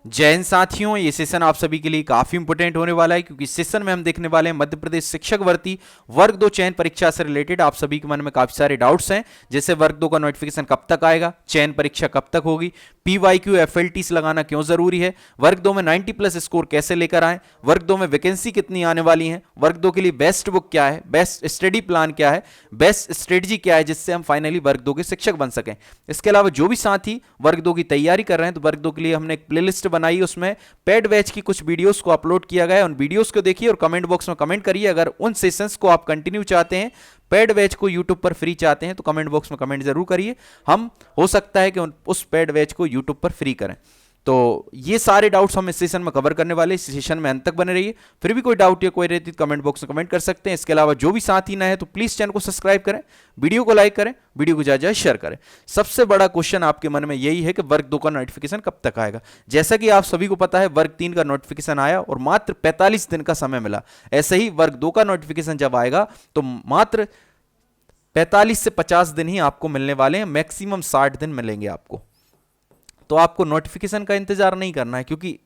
जय हिंद साथियों, ये सेशन आप सभी के लिए काफी इंपोर्टेंट होने वाला है क्योंकि इस सेशन में हम देखने वाले हैं मध्य प्रदेश शिक्षक भर्ती वर्ग 2 चयन परीक्षा से रिलेटेड आप सभी के मन में काफी सारे डाउट्स हैं। जैसे वर्ग 2 का नोटिफिकेशन कब तक आएगा, चयन परीक्षा कब तक होगी, पीवाईक्यू एफएलटीस लगाना क्यों जरूरी है, वर्ग 2 में 90 प्लस स्कोर कैसे लेकर आए, वर्ग 2 में वैकेंसी कितनी आने वाली है, वर्ग 2 के लिए बेस्ट बुक क्या है, बेस्ट स्टडी प्लान क्या है, बेस्ट स्ट्रेटजी क्या है जिससे हम फाइनली वर्ग 2 के शिक्षक बन सकें। इसके अलावा जो भी साथी वर्ग 2 की तैयारी कर रहे हैं तो वर्ग 2 के लिए हमने एक प्लेलिस्ट बनाई, उसमें पेड बैच की कुछ वीडियोस को अपलोड किया गया है। उन वीडियोस को देखिए और कमेंट बॉक्स में कमेंट करिए। अगर उन सेशंस को आप कंटिन्यू चाहते हैं, पेड बैच को यूट्यूब पर फ्री चाहते हैं तो कमेंट बॉक्स में कमेंट जरूर करिए। हम हो सकता है कि उस पेड बैच को यूट्यूब पर फ्री करें। तो ये सारे डाउट्स हम इस सेशन में कवर करने वाले, इस सेशन में अंत तक बने रहिए। फिर भी कोई डाउट या कोई रहती तो कमेंट बॉक्स में कमेंट कर सकते हैं। इसके अलावा जो भी साथी नए हैं तो प्लीज चैनल को सब्सक्राइब करें, वीडियो को लाइक करें, वीडियो को ज्यादा शेयर करें। सबसे बड़ा क्वेश्चन आपके मन में यही है कि वर्ग 2 का नोटिफिकेशन कब तक आएगा। जैसा कि आप सभी को पता है, वर्ग 3 का नोटिफिकेशन आया और मात्र 45 दिन का समय मिला। ऐसे ही वर्ग 2 का नोटिफिकेशन जब आएगा तो मात्र 45 से 50 दिन ही आपको मिलने वाले हैं, मैक्सिमम 60 दिन मिलेंगे आपको। तो आपको नोटिफिकेशन का इंतजार नहीं करना है क्योंकि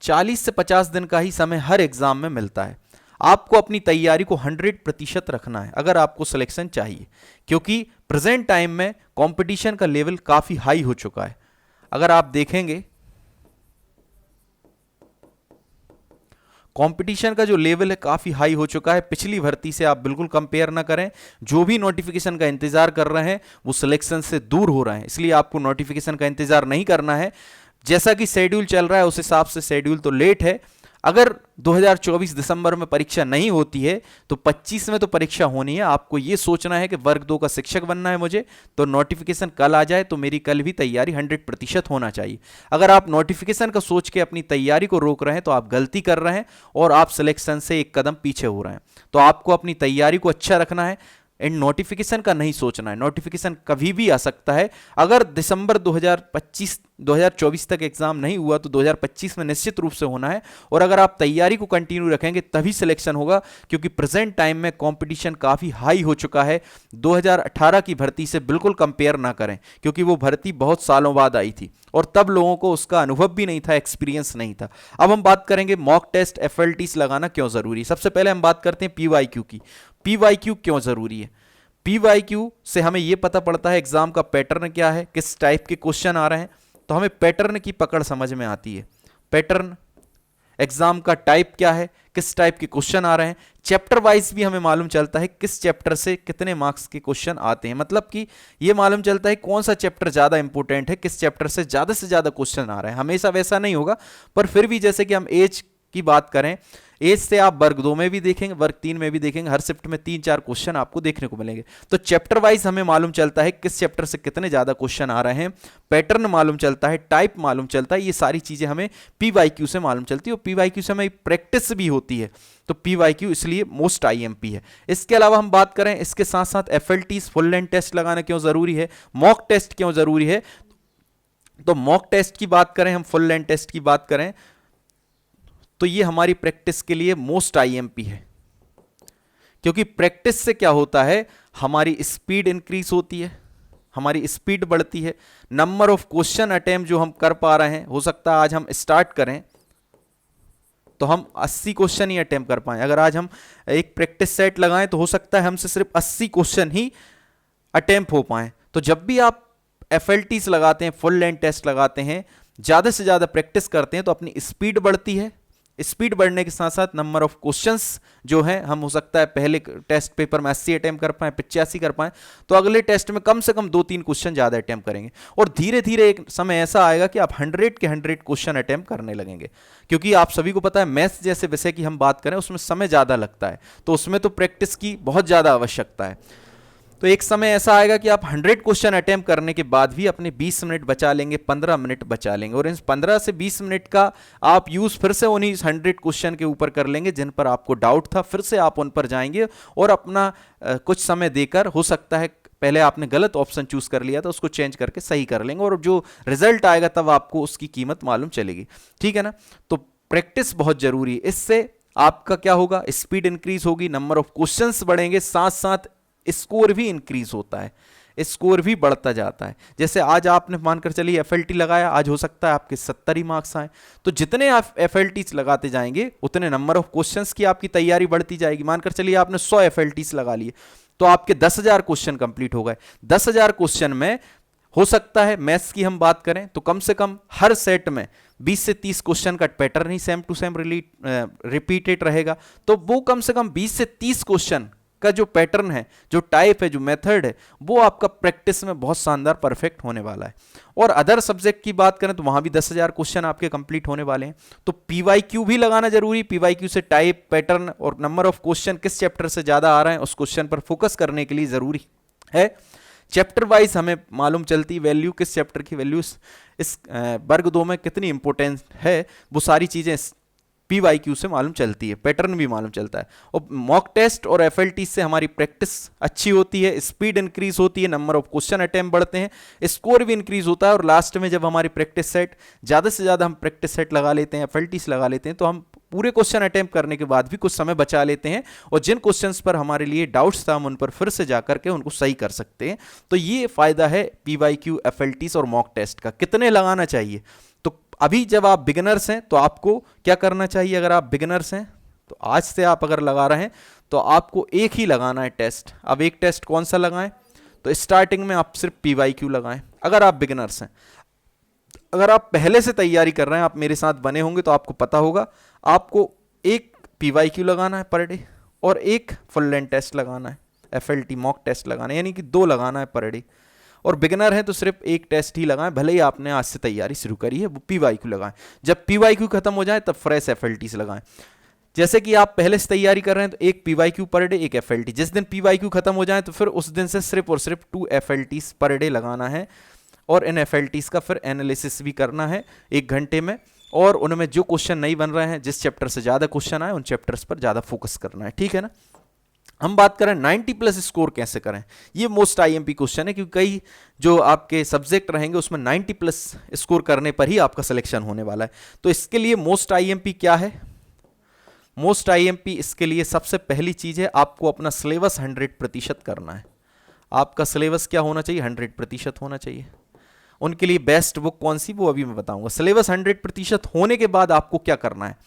40 से 50 दिन का ही समय हर एग्जाम में मिलता है। आपको अपनी तैयारी को 100% रखना है अगर आपको सिलेक्शन चाहिए, क्योंकि प्रेजेंट टाइम में कंपटीशन का लेवल काफी हाई हो चुका है। अगर आप देखेंगे कंपटीशन का जो लेवल है काफी हाई हो चुका है। पिछली भर्ती से आप बिल्कुल कंपेयर ना करें। जो भी नोटिफिकेशन का इंतजार कर रहे हैं वो सिलेक्शन से दूर हो रहे हैं, इसलिए आपको नोटिफिकेशन का इंतजार नहीं करना है। जैसा कि शेड्यूल चल रहा है उस हिसाब से शेड्यूल तो लेट है। अगर 2024 दिसंबर में परीक्षा नहीं होती है तो 25 में तो परीक्षा होनी है। आपको यह सोचना है कि वर्ग 2 का शिक्षक बनना है मुझे, तो नोटिफिकेशन कल आ जाए तो मेरी कल भी तैयारी 100% होना चाहिए। अगर आप नोटिफिकेशन का सोच के अपनी तैयारी को रोक रहे हैं तो आप गलती कर रहे हैं और आप सिलेक्शन से एक कदम पीछे हो रहे हैं। तो आपको अपनी तैयारी को अच्छा रखना है, इन नोटिफिकेशन का नहीं सोचना है। नोटिफिकेशन कभी भी आ सकता है। अगर दिसंबर 2024 तक एग्जाम नहीं हुआ तो 2025 में निश्चित रूप से होना है। और अगर आप तैयारी को कंटिन्यू रखेंगे तभी सिलेक्शन होगा, क्योंकि प्रेजेंट टाइम में कंपटीशन काफी हाई हो चुका है। 2018 की भर्ती से बिल्कुल कंपेयर ना करें, क्योंकि वो भर्ती बहुत सालों बाद आई थी और तब लोगों को उसका अनुभव भी नहीं था, एक्सपीरियंस नहीं था। अब हम बात करेंगे मॉक टेस्ट एफएलटीस लगाना क्यों जरूरी। सबसे पहले हम बात करते हैं पीवाईक्यू की। पीवाईक्यू क्यों जरूरी है। पीवाईक्यू से हमें यह पता पड़ता है एग्जाम का पैटर्न क्या है, किस टाइप के क्वेश्चन आ रहे हैं। तो हमें पैटर्न की पकड़ समझ में आती है। पैटर्न, एग्जाम का टाइप क्या है, किस टाइप के क्वेश्चन आ रहे हैं। चैप्टर वाइज भी हमें मालूम चलता है किस चैप्टर से कितने मार्क्स के क्वेश्चन आते हैं। मतलब कि यह मालूम चलता है कौन सा चैप्टर ज्यादा इंपॉर्टेंट है, किस चैप्टर से ज्यादा क्वेश्चन आ रहे हैं। हमेशा वैसा नहीं होगा, पर फिर भी जैसे कि हम एज की बात करें, एज से आप वर्ग 2 में भी देखेंगे, वर्ग 3 में भी देखेंगे, हर शिफ्ट में 3-4 क्वेश्चन आपको देखने को मिलेंगे। तो चैप्टर वाइज हमें मालूम चलता है किस चैप्टर से कितने ज्यादा क्वेश्चन आ रहे हैं, पैटर्न मालूम चलता है, टाइप मालूम चलता है। ये सारी चीजें हमें पीवाईक्यू से मालूम चलती है और पीवाईक्यू से हमें प्रैक्टिस भी होती है। तो पीवाईक्यू इसलिए मोस्ट आईएमपी है। इसके अलावा हम बात करें, इसके साथ साथ एफएलटीज फुल लेंथ टेस्ट लगाना क्यों जरूरी है, मॉक टेस्ट क्यों जरूरी है। तो मॉक टेस्ट की बात करें, हम फुल लेंथ टेस्ट की बात करें तो ये हमारी प्रैक्टिस के लिए मोस्ट आईएमपी है। क्योंकि प्रैक्टिस से क्या होता है, हमारी स्पीड इंक्रीज होती है, हमारी स्पीड बढ़ती है। नंबर ऑफ क्वेश्चन अटेम्प्ट जो हम कर पा रहे हैं, हो सकता है आज हम स्टार्ट करें तो हम 80 क्वेश्चन ही अटेम्प्ट कर पाए। अगर आज हम एक प्रैक्टिस सेट लगाएं तो हो सकता है हमसे सिर्फ 80 क्वेश्चन ही अटेम्प्ट हो पाए। तो जब भी आप एफएलटीज लगाते हैं, फुल लेंथ टेस्ट लगाते हैं, ज्यादा से ज्यादा प्रैक्टिस करते हैं तो अपनी स्पीड बढ़ती है। स्पीड बढ़ने के साथ साथ नंबर ऑफ क्वेश्चंस जो हैं, हम हो सकता है पहले टेस्ट पेपर में 80 अटेम्प्ट कर पाए, 85 कर पाए, तो अगले टेस्ट में कम से कम 2-3 क्वेश्चन ज्यादा अटेम्प्ट करेंगे। और धीरे धीरे एक समय ऐसा आएगा कि आप 100 के 100 क्वेश्चन अटेम्प्ट करने लगेंगे। क्योंकि आप सभी को पता है मैथ्स जैसे विषय की हम बात करें उसमें समय ज्यादा लगता है, तो उसमें तो प्रैक्टिस की बहुत ज्यादा आवश्यकता है। तो एक समय ऐसा आएगा कि आप 100 क्वेश्चन अटेम्प्ट करने के बाद भी अपने 20 मिनट बचा लेंगे, 15 मिनट बचा लेंगे, और इन 15 से 20 मिनट का आप यूज फिर से उन्हीं 100 क्वेश्चन के ऊपर कर लेंगे जिन पर आपको डाउट था। फिर से आप उन पर जाएंगे और अपना कुछ समय देकर, हो सकता है पहले आपने गलत ऑप्शन चूज कर लिया था, उसको चेंज करके सही कर लेंगे, और जो रिजल्ट आएगा तब आपको उसकी कीमत मालूम चलेगी। ठीक है ना। तो प्रैक्टिस बहुत जरूरी है। इससे आपका क्या होगा, स्पीड इंक्रीज होगी, नंबर ऑफ क्वेश्चंस बढ़ेंगे, साथ साथ स्कोर भी इंक्रीज होता है। स्कोर भी बढ़ता जाता है। जैसे आज आपने मानकर चलिए एफएलटी लगाया, आज हो सकता है आपके 70 ही मार्क्स आए, तो जितने आप एफएलटीज लगाते जाएंगे उतने नंबर ऑफ क्वेश्चंस की आपकी तैयारी बढ़ती जाएगी। मानकर चलिए आपने 100 एफएलटीज लगा लिए तो आपके 10,000 क्वेश्चन कंप्लीट हो गए। 10,000 क्वेश्चन में हो सकता है मैथ्स की हम बात करें तो कम से कम हर सेट में 20 से 30 क्वेश्चन का पैटर्न ही सेम टू सेम रिपीटेड रहेगा, तो वो कम से कम 20 से 30 क्वेश्चन का जो पैटर्न है, जो टाइप है, जो मेथड है, वो आपका प्रैक्टिस में बहुत शानदार परफेक्ट होने वाला है। और अदर सब्जेक्ट की बात करें तो वहां भी 10,000 क्वेश्चन आपके कंप्लीट होने वाले हैं। तो पीवाईक्यू भी लगाना जरूरी, पीवाईक्यू से टाइप, पैटर्न और नंबर ऑफ क्वेश्चन किस चैप्टर से ज्यादा आ रहे हैं उस क्वेश्चन पर फोकस करने के लिए जरूरी है। चैप्टर वाइज हमें मालूम चलती वैल्यू, किस चैप्टर की वैल्यू इस वर्ग 2 में कितनी इंपॉर्टेंट है, वो सारी चीजें पीवाईक्यू से मालूम चलती है, पैटर्न भी मालूम चलता है। और मॉक टेस्ट और एफएलटी से हमारी प्रैक्टिस अच्छी होती है, स्पीड इंक्रीज होती है, नंबर ऑफ क्वेश्चन अटेम्प्ट बढ़ते हैं, स्कोर भी इंक्रीज होता है। और लास्ट में जब हमारी प्रैक्टिस सेट ज़्यादा से ज़्यादा हम प्रैक्टिस सेट लगा लेते हैं, एफएलटीस लगा लेते हैं, तो हम पूरे क्वेश्चन अटेम्प्ट करने के बाद भी कुछ समय बचा लेते हैं और जिन क्वेश्चंस पर हमारे लिए डाउट्स था हम उन पर फिर से जाकर के उनको सही कर सकते हैं। तो ये फायदा है पीवाईक्यू, एफएलटीस और मॉक टेस्ट का। कितने लगाना चाहिए? तो अभी जब आप बिगिनर्स हैं तो आपको क्या करना चाहिए? अगर आप बिगिनर्स हैं तो आज से आप अगर लगा रहे हैं तो आपको एक ही लगाना है टेस्ट। अब एक टेस्ट कौन सा लगाएं? तो स्टार्टिंग में आप सिर्फ पीवाईक्यू लगाएं अगर आप बिगिनर्स हैं। अगर आप पहले से तैयारी कर रहे हैं, आप मेरे साथ बने होंगे तो आपको पता होगा, आपको एक पीवाईक्यू लगाना है पर डे और एक फुल लेंथ टेस्ट लगाना है, एफएलटी मॉक टेस्ट लगाना है, यानी कि 2 लगाना है पर डे। और बिगिनर है तो सिर्फ एक टेस्ट ही लगाएं, भले ही आपने आज से तैयारी शुरू करी है, वो पीवाईक्यू लगाएं। जब पीवाईक्यू खत्म हो जाए तब फ्रेश एफएलटीस लगाएं। जैसे कि आप पहले से तैयारी कर रहे हैं तो एक पीवाईक्यू पर डे, एक एफएलटी। जिस दिन पीवाईक्यू खत्म हो जाए तो फिर उस दिन से सिर्फ और सिर्फ 2 एफएलटीस पर डे लगाना है और इन एफएलटीस का फिर एनालिसिस भी करना है 1 घंटे में। और उनमें जो क्वेश्चन नहीं बन रहे हैं, जिस चैप्टर से ज्यादा क्वेश्चन आए उन चैप्टर्स पर ज्यादा फोकस करना है, ठीक है ना। हम बात करें 90 प्लस स्कोर कैसे करें, ये मोस्ट आईएमपी क्वेश्चन है, क्योंकि कई जो आपके सब्जेक्ट रहेंगे उसमें 90 प्लस स्कोर करने पर ही आपका सिलेक्शन होने वाला है। तो इसके लिए मोस्ट आईएमपी क्या है? मोस्ट आईएमपी इसके लिए सबसे पहली चीज है, आपको अपना सिलेबस 100% करना है। आपका सिलेबस क्या होना चाहिए? 100% होना चाहिए। उनके लिए बेस्ट बुक कौन सी, वो अभी मैं बताऊंगा। सिलेबस 100% होने के बाद आपको क्या करना है?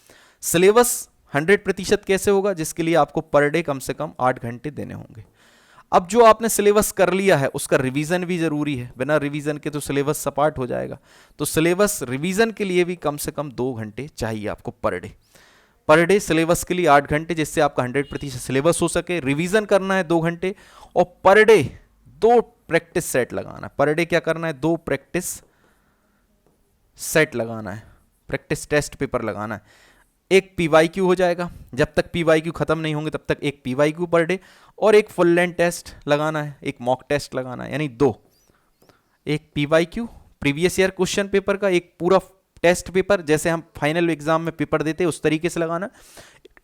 सिलेबस 100% कैसे होगा? जिसके लिए आपको पर डे कम से कम 8 घंटे देने होंगे। अब जो आपने सिलेबस कर लिया है उसका रिवीजन भी जरूरी है, बिना रिवीजन के तो सिलेबस सपाट हो जाएगा। तो सिलेबस रिवीजन के लिए भी कम से कम 2 घंटे चाहिए आपको per day. Per day syllabus के लिए 8 घंटे, जिससे आपका 100% सिलेबस हो सके। रिवीजन करना है 2 घंटे और पर डे 2 प्रैक्टिस सेट लगाना है। पर डे क्या करना है? 2 प्रैक्टिस सेट लगाना है, प्रैक्टिस टेस्ट पेपर लगाना है। एक पीवाईक्यू हो जाएगा, जब तक पीवाईक्यू खत्म नहीं होंगे तब तक एक पीवाईक्यू पर डे और एक फुल लेंथ टेस्ट लगाना है, एक मॉक टेस्ट लगाना है, यानी 2। एक PYQ previous year question paper का, एक पूरा टेस्ट पेपर जैसे हम फाइनल एग्जाम में पेपर देते हैं उस तरीके से लगाना।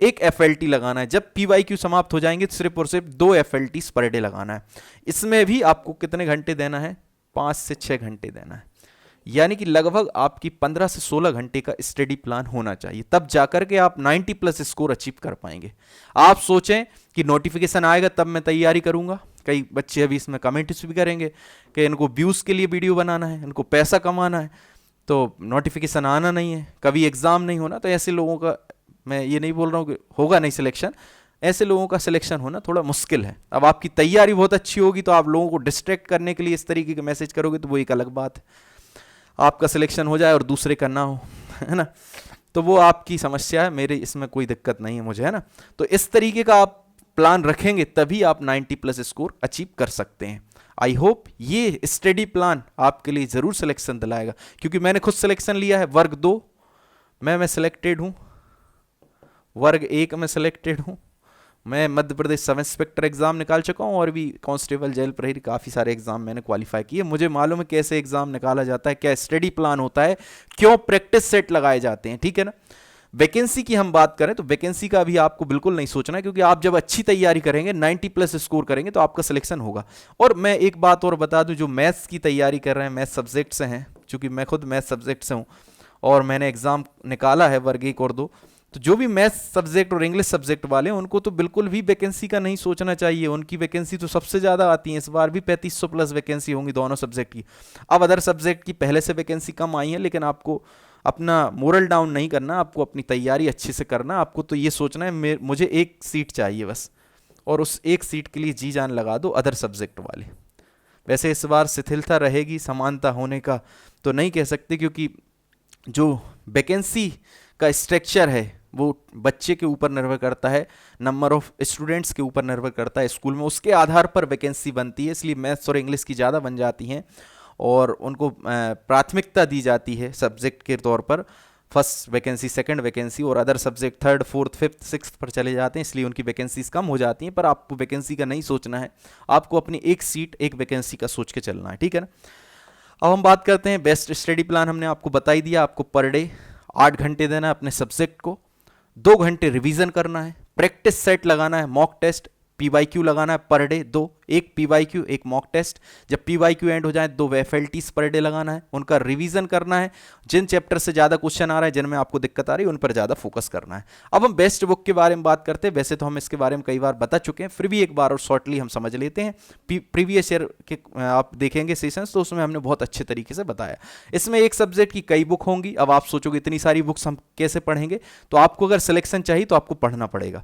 एक एफएलटी लगाना है। जब पीवाईक्यू समाप्त हो जाएंगे तो सिर्फ और सिर्फ 2 एफएलटीस पर डे लगाना है। इसमें भी आपको कितने घंटे देना है? 5 से 6 घंटे देना है, यानी कि लगभग आपकी 15 से 16 घंटे का स्टडी प्लान होना चाहिए, तब जाकर के आप 90 प्लस स्कोर अचीव कर पाएंगे। आप सोचें कि नोटिफिकेशन आएगा तब मैं तैयारी करूंगा, कई बच्चे अभी इसमें कमेंट्स भी करेंगे कि इनको व्यूज के लिए वीडियो बनाना है, इनको पैसा कमाना है, तो नोटिफिकेशन आना नहीं है, कभी एग्जाम नहीं होना। तो ऐसे लोगों का, मैं ये नहीं बोल रहा हूँ कि होगा नहीं सिलेक्शन, ऐसे लोगों का सिलेक्शन होना थोड़ा मुश्किल है। अब आपकी तैयारी बहुत अच्छी होगी तो आप लोगों को डिस्ट्रैक्ट करने के लिए इस तरीके के मैसेज करोगे तो वो एक अलग बात है। आपका सिलेक्शन हो जाए और दूसरे का ना हो, है ना, तो वो आपकी समस्या है, मेरे इसमें कोई दिक्कत नहीं है मुझे, है ना। तो इस तरीके का आप प्लान रखेंगे तभी आप 90 प्लस स्कोर अचीव कर सकते हैं। आई होप ये स्टडी प्लान आपके लिए जरूर सिलेक्शन दिलाएगा, क्योंकि मैंने खुद सिलेक्शन लिया है। वर्ग 2 में मैं सिलेक्टेड हूं, वर्ग 1 में सिलेक्टेड हूं, मैं Madhya Pradesh sub inspector exam निकाल चुका हूं और भी कांस्टेबल, जेल प्रहरी, काफ़ी सारे एग्जाम मैंने क्वालिफाई किए। मुझे मालूम है कैसे एग्जाम निकाला जाता है, क्या स्टडी प्लान होता है, क्यों प्रैक्टिस सेट लगाए जाते हैं, ठीक है ना। वैकेंसी की हम बात करें तो वैकेंसी का अभी आपको बिल्कुल नहीं सोचना है, क्योंकि आप जब अच्छी तैयारी करेंगे, 90 प्लस स्कोर करेंगे तो आपका सिलेक्शन होगा। और मैं एक बात और बता दूं, जो मैथ्स की तैयारी कर रहे हैं, मैथ्स सब्जेक्ट से हैं, चूंकि मैं खुद मैथ्स सब्जेक्ट से हूँ और मैंने एग्जाम निकाला है वर्ग 1 और 2, तो जो भी मैथ्स सब्जेक्ट और इंग्लिश सब्जेक्ट वाले हैं उनको तो बिल्कुल भी वैकेंसी का नहीं सोचना चाहिए, उनकी वैकेंसी तो सबसे ज़्यादा आती है, इस बार भी 3500 प्लस वैकेंसी होंगी दोनों सब्जेक्ट की। अब अदर सब्जेक्ट की पहले से वैकेंसी कम आई है, लेकिन आपको अपना मोरल डाउन नहीं करना, आपको अपनी तैयारी अच्छे से करना, आपको तो ये सोचना है मुझे एक सीट चाहिए बस, और उस एक सीट के लिए जी जान लगा दो अदर सब्जेक्ट वाले। वैसे इस बार शिथिलता रहेगी, समानता होने का तो नहीं कह सकते, क्योंकि जो वैकेंसी का स्ट्रक्चर है वो बच्चे के ऊपर निर्भर करता है, नंबर ऑफ स्टूडेंट्स के ऊपर निर्भर करता है स्कूल में, उसके आधार पर वैकेंसी बनती है। इसलिए मैथ्स और इंग्लिश की ज़्यादा बन जाती हैं और उनको प्राथमिकता दी जाती है सब्जेक्ट के तौर पर, फर्स्ट वैकेंसी, सेकंड वैकेंसी, और other subject third fourth fifth sixth पर चले जाते हैं, इसलिए उनकी वैकेंसीज कम हो जाती हैं। पर आपको वैकेंसी का नहीं सोचना है, आपको अपनी एक सीट एक वैकेंसी का सोच के चलना है, ठीक है ना। अब हम बात करते हैं बेस्ट स्टडी प्लान। हमने आपको बता ही दिया, आपको पर डे 8 घंटे देना है अपने सब्जेक्ट को, 2 घंटे रिवीजन करना है, प्रैक्टिस सेट लगाना है, मॉक टेस्ट पीवाईक्यू लगाना है पर डे 2, एक पीवाईक्यू एक मॉक टेस्ट, जब पीवाईक्यू एंड हो जाए 2 एफएलटीज पर डे लगाना है, उनका रिवीजन करना है, जिन चैप्टर से ज़्यादा क्वेश्चन आ रहा है, जिनमें आपको दिक्कत आ रही है, उन पर ज़्यादा फोकस करना है। अब हम बेस्ट बुक के बारे में बात करते हैं। वैसे तो हम इसके बारे में कई बार बता चुके हैं, फिर भी एक बार और शॉर्टली हम समझ लेते हैं। प्रीवियस ईयर के आप देखेंगे सेशंस, तो उसमें हमने बहुत अच्छे तरीके से बताया। इसमें एक सब्जेक्ट की कई बुक होंगी। अब आप सोचोगे इतनी सारी बुक्स हम कैसे पढ़ेंगे, तो आपको अगर सिलेक्शन चाहिए तो आपको पढ़ना पड़ेगा।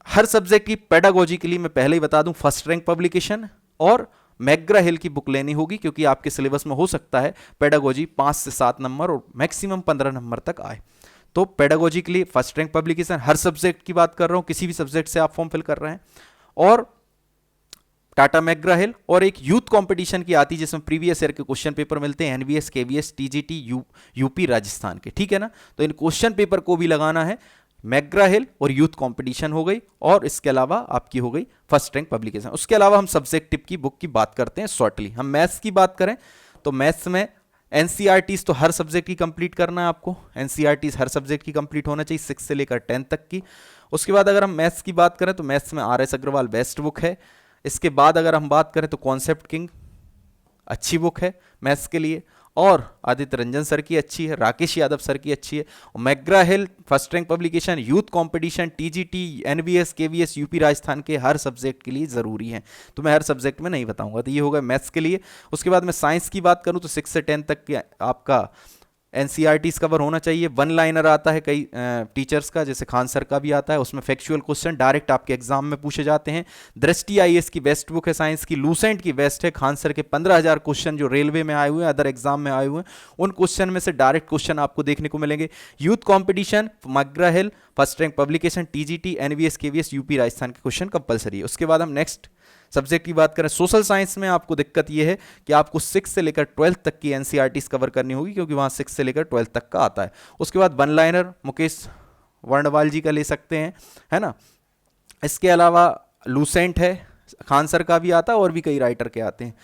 हर सब्जेक्ट की पेडागोजी के लिए मैं पहले ही बता दूं, फर्स्ट रैंक पब्लिकेशन और मैग्रा हिल की बुक लेनी होगी, क्योंकि आपके सिलेबस में हो सकता है पेडागोजी 5 से 7 नंबर और मैक्सिमम 15 नंबर तक आए। तो पेडागोजी के लिए फर्स्ट रैंक पब्लिकेशन, हर सब्जेक्ट की बात कर रहा हूं, किसी भी सब्जेक्ट से आप फॉर्म फिल कर रहे हैं, और टाटा मैग्रा हिल, और एक यूथ कंपटीशन की आती है जिसमें प्रीवियस ईयर के क्वेश्चन पेपर मिलते हैं, NVS, KVS, TGT, UP, Rajasthan के, ठीक है ना। तो इन क्वेश्चन पेपर को भी लगाना है। मैग्रा हिल और यूथ कंपटीशन हो गई, और इसके अलावा आपकी हो गई फर्स्ट रैंक पब्लिकेशन। उसके अलावा हम सब्जेक्ट टिप की बुक की बात करते हैं शॉर्टली। हम मैथ्स की बात करें तो मैथ्स में एनसीईआरटीज तो हर सब्जेक्ट की कंप्लीट करना है आपको, एनसीईआरटीज हर सब्जेक्ट की कंप्लीट होना चाहिए 6 से लेकर 10 तक की। उसके बाद अगर हम मैथ्स की बात करें तो मैथ्स में R S Agarwal best book है। इसके बाद अगर हम बात करें तो कॉन्सेप्ट किंग अच्छी बुक है मैथ्स के लिए, और आदित्य रंजन सर की अच्छी है, राकेश यादव सर की अच्छी है, McGraw Hill, first rank publication, youth competition, TGT, NVS, KVS, UP Rajasthan के हर सब्जेक्ट के लिए ज़रूरी है। तो मैं हर सब्जेक्ट में नहीं बताऊंगा, तो ये होगा मैथ्स के लिए। उसके बाद मैं साइंस की बात करूं तो 6 से 10 तक के आपका एनसीईआरटीज कवर होना चाहिए। वन लाइनर आता है कई टीचर्स का, जैसे खान सर का भी आता है, उसमें फैक्चुअल क्वेश्चन डायरेक्ट आपके एग्जाम में पूछे जाते हैं। दृष्टि आईएएस की बेस्ट बुक है साइंस की, लूसेंट की बेस्ट है, खान सर के 15,000 क्वेश्चन जो रेलवे में आए हुए हैं, अदर एग्जाम में आए हुए हैं, उन क्वेश्चन में से डायरेक्ट क्वेश्चन आपको देखने को मिलेंगे। Youth competition, McGraw Hill, first rank publication, TGT, NVS, KVS, UP Rajasthan के क्वेश्चन कंपलसरी है। उसके बाद हम नेक्स्ट सब्जेक्ट की बात करें, सोशल साइंस में आपको दिक्कत यह है कि आपको 6 से लेकर 12 तक की एनसीईआरटीज कवर करनी होगी, क्योंकि वहां 6 से लेकर 12 तक का आता है। उसके बाद वन लाइनर मुकेश वर्णवाल जी का ले सकते हैं, है ना। इसके अलावा लूसेंट है, खान सर का भी आता है, और भी कई राइटर के आते हैं।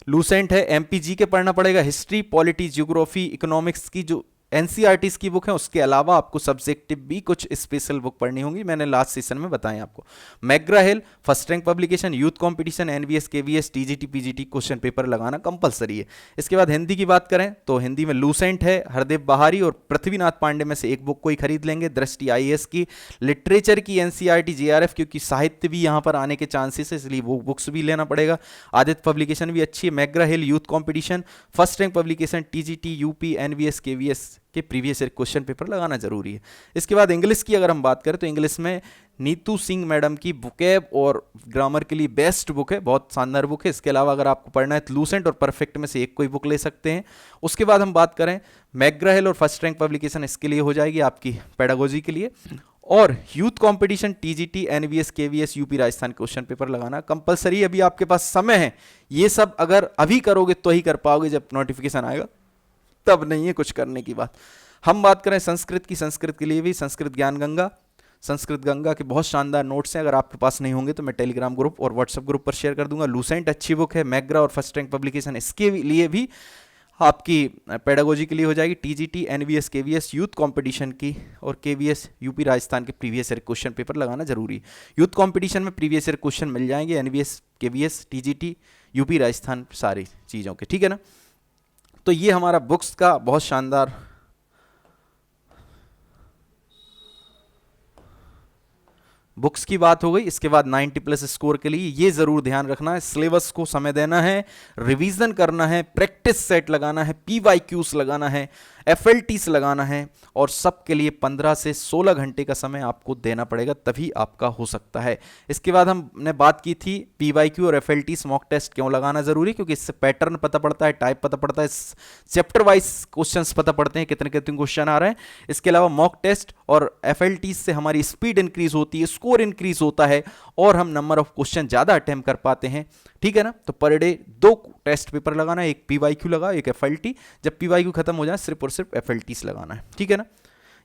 लूसेंट है, एमपीजी के पढ़ना पड़ेगा, हिस्ट्री, पॉलिटी, ज्योग्राफी, इकोनॉमिक्स की जो एनसीईआरटीज की बुक है, उसके अलावा आपको सब्जेक्टिव भी कुछ स्पेशल बुक पढ़नी होगी, मैंने लास्ट सेशन में बताया आपको। McGraw Hill, first rank publication, youth competition, NVS, KVS, TGT, PGT question paper लगाना कंपलसरी है। इसके बाद हिंदी की बात करें तो हिंदी में लूसेंट है, हरदेव बहारी और पृथ्वीनाथ पांडे में से एक बुक कोई खरीद लेंगे। दृष्टि आईएएस की, लिटरेचर की एनसीईआरटी, जेआरएफ, क्योंकि साहित्य भी यहाँ पर आने के चांसेस है, इसलिए वो बुक्स भी लेना पड़ेगा। आदित्य पब्लिकेशन भी अच्छी है। McGraw Hill, youth competition, first rank publication, TGT, UP, NVS, KVS के प्रीवियस ईयर क्वेश्चन पेपर लगाना जरूरी है। इसके बाद इंग्लिश की अगर हम बात करें तो इंग्लिश में नीतू सिंह मैडम की बुकैब और ग्रामर के लिए बेस्ट बुक है, बहुत शानदार बुक है। इसके अलावा अगर आपको पढ़ना है तो लूसेंट और परफेक्ट में से एक कोई बुक ले सकते हैं। उसके बाद हम बात करें मैग्रा हिल और फर्स्ट रैंक पब्लिकेशन, इसके लिए हो जाएगी आपकी पेडागोजी के लिए, और youth competition, TGT, NVS, KVS, UP Rajasthan question paper लगाना कंपलसरी। अभी आपके पास समय है, ये सब अगर अभी करोगे तो ही कर पाओगे, जब नोटिफिकेशन आएगा तब नहीं है कुछ करने की बात। हम बात करें संस्कृत की, संस्कृत के लिए भी संस्कृत ज्ञान गंगा, संस्कृत गंगा के बहुत शानदार नोट्स हैं, अगर आपके पास नहीं होंगे तो मैं टेलीग्राम ग्रुप और व्हाट्सएप ग्रुप पर शेयर कर दूंगा। लूसेंट अच्छी बुक है, मैग्रा और फर्स्ट रैंक पब्लिकेशन इसके लिए भी आपकी पेडागोजी के लिए हो जाएगी। TGT, NVS, KVS, youth competition की और केवीएस, यूपी राजस्थान के प्रीवियस ईयर क्वेश्चन पेपर लगाना जरूरी है। यूथ कंपटीशन में प्रीवियस ईयर क्वेश्चन मिल जाएंगे, NVS, KVS, TGT, UP Rajasthan सारी चीज़ों के, ठीक है ना। तो ये हमारा बुक्स का बहुत शानदार बुक्स की बात हो गई। इसके बाद 90 प्लस स्कोर के लिए ये जरूर ध्यान रखना है, सिलेबस को समय देना है, रिवीजन करना है, प्रैक्टिस सेट लगाना है, पीवाईक्यूज लगाना है, एफएलटीस लगाना है, और सबके लिए 15 से 16 घंटे का समय आपको देना पड़ेगा, तभी आपका हो सकता है। इसके बाद हमने बात की थी पीवाईक्यू और एफएलटीस मॉक टेस्ट क्यों लगाना जरूरी, क्योंकि इससे पैटर्न पता पड़ता है, टाइप पता पड़ता है, चैप्टर वाइज क्वेश्चंस पता पड़ते हैं, कितने कितने क्वेश्चन आ रहे हैं। इसके अलावा मॉक टेस्ट और एफएलटीस से हमारी स्पीड इंक्रीज होती है, स्कोर इंक्रीज होता है, और हम नंबर ऑफ क्वेश्चन ज्यादा अटेम्प्ट कर पाते हैं। ठीक है ना। तो पर डे 2 टेस्ट पेपर लगाना है, एक पीवाईक्यू लगा, एक एफएलटी। जब पीवाईक्यू खत्म हो जाए सिर्फ और सिर्फ एफएलटीस लगाना है। ठीक है ना।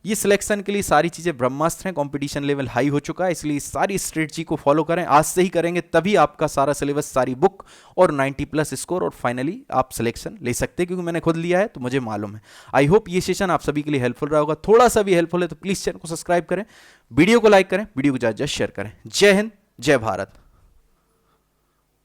ये सिलेक्शन के लिए सारी चीजें ब्रह्मास्त्र हैं, कंपटीशन लेवल हाई हो चुका है, इसलिए सारी स्ट्रेटजी को फॉलो करें, आज से ही करेंगे तभी आपका सारा सिलेबस, सारी बुक और 90 प्लस स्कोर, और फाइनली आप सिलेक्शन ले सकते हैं, क्योंकि मैंने खुद लिया है तो मुझे मालूम है। आई होप ये सेशन आप सभी के लिए हेल्पफुल रहा होगा। थोड़ा सा भी हेल्पफुल है तो प्लीज चैनल को सब्सक्राइब करें, वीडियो को लाइक करें, वीडियो को ज्यादा शेयर करें। जय हिंद, जय भारत।